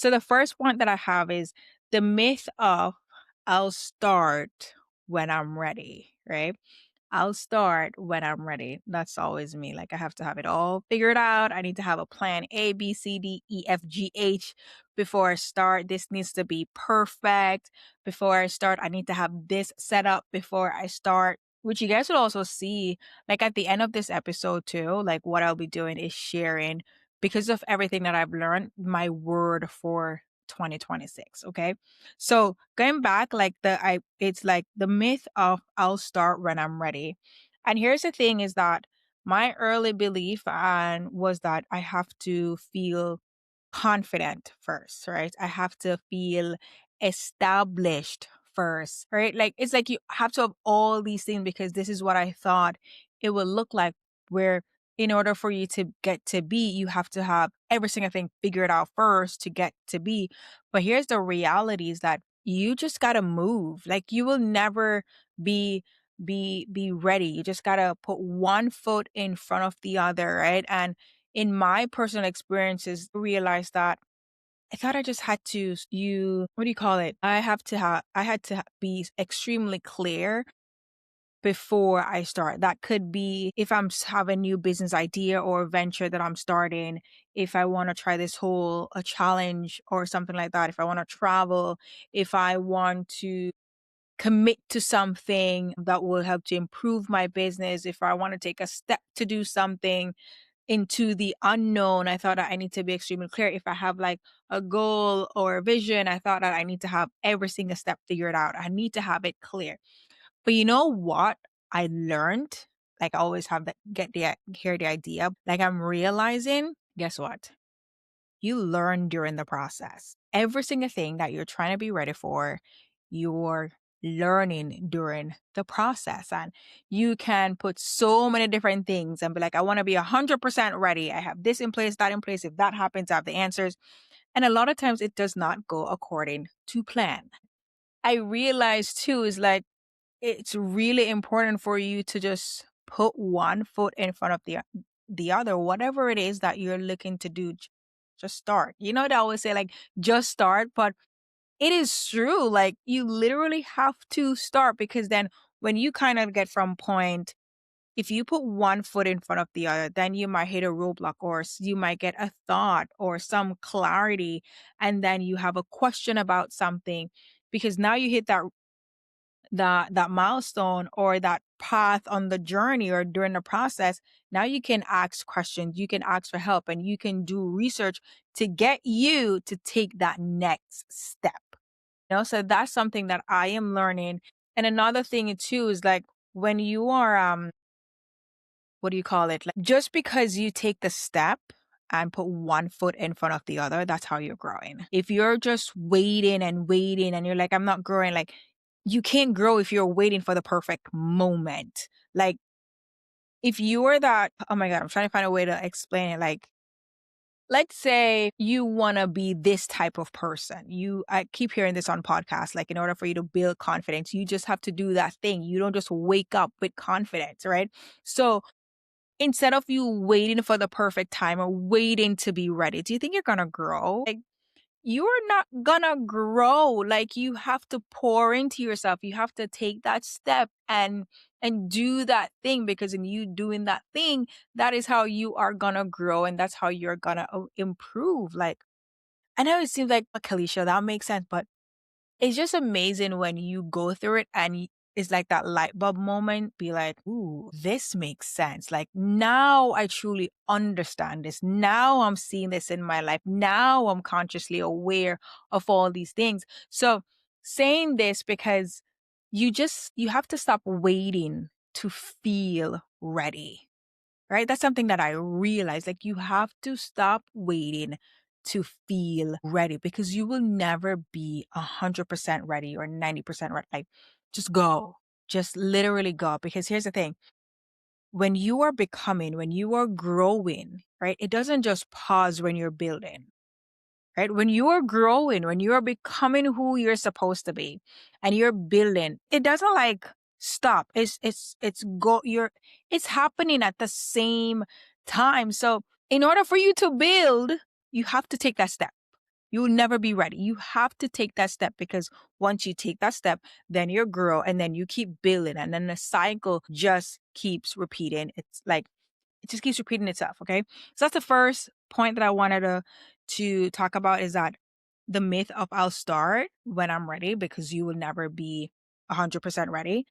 So the first point that I have is the myth of I'll start when I'm ready, right? I'll start when I'm ready. That's always me. Like I have to have it all figured out. I need to have a plan A, B, C, D, E, F, G, H before I start. This needs to be perfect before I start. I need to have this set up before I start. Which you guys will also see, like at the end of this episode, too. Like what I'll be doing is sharing, because of everything that I've learned, my word for 2026. Okay. So going back, like it's like the myth of I'll start when I'm ready. And here's the thing is that my early belief and was that I have to feel confident first, right? I have to feel established first, right? Like it's like you have to have all these things because this is what I thought it would look like. Where in order for you to get to B, you have to have every single thing figured out first to get to B. But here's the reality is that you just gotta move. Like you will never be be ready. You just gotta put one foot in front of the other, right? And in my personal experiences, realized that I thought I just had to you what do you call it? I had to be extremely clear before I start. That could be if have a new business idea or venture that I'm starting, if I want to try this whole a challenge or something like that, if I want to travel, if I want to commit to something that will help to improve my business, if I want to take a step to do something into the unknown, I thought that I need to be extremely clear. If I have like a goal or a vision, I thought that I need to have every single step figured out. I need to have it clear. But you know what I learned? Like I always have that hear the idea. Like I'm realizing, guess what? You learn during the process. Every single thing that you're trying to be ready for, you're learning during the process. And you can put so many different things and be like, I want to be 100% ready. I have this in place, that in place. If that happens, I have the answers. And a lot of times it does not go according to plan. I realize too is like, it's really important for you to just put one foot in front of the other, whatever it is that you're looking to do. Just start. You know, they always say like just start, but it is true. Like you literally have to start because then when you kind of get from point, if you put one foot in front of the other, then you might hit a roadblock or you might get a thought or some clarity, and then you have a question about something because now you hit that milestone or that path on the journey or during the process. Now you can ask questions, you can ask for help, and you can do research to get you to take that next step. So that's something that I am learning. And another thing too is like when you are what do you call it, like just because you take the step and put one foot in front of the other, that's how you're growing. If you're just waiting and waiting and you're like, I'm not growing, like you can't grow if you're waiting for the perfect moment. Like if you are that, oh my God, I'm trying to find a way to explain it. Like, let's say you want to be this type of person. I keep hearing this on podcasts. Like, in order for you to build confidence, you just have to do that thing. You don't just wake up with confidence, right? So, instead of you waiting for the perfect time or waiting to be ready, do you think you're going to grow? Like, you're not gonna grow. Like you have to pour into yourself. You have to take that step and do that thing, because in you doing that thing, that is how you are gonna grow and that's how you're gonna improve. Like I know it seems like Kalisha, that makes sense, but it's just amazing when you go through it and it's like that light bulb moment, be like, ooh, this makes sense. Like now I truly understand this. Now I'm seeing this in my life. Now I'm consciously aware of all these things. So saying this because you have to stop waiting to feel ready, right? That's something that I realized. Like, you have to stop waiting to feel ready because you will never be 100% ready or 90% ready. Like, just go. Just literally go. Because here's the thing, when you are becoming, when you are growing, right? It doesn't just pause when you're building, right? When you are growing, when you are becoming who you're supposed to be and you're building, it doesn't like stop. It's happening at the same time. So in order for you to build, you have to take that step. You will never be ready. You have to take that step because once you take that step, then you grow and then you keep building and then the cycle just keeps repeating. It's like it just keeps repeating itself. Okay. So that's the first point that I wanted to talk about is that the myth of I'll start when I'm ready because you will never be 100% ready.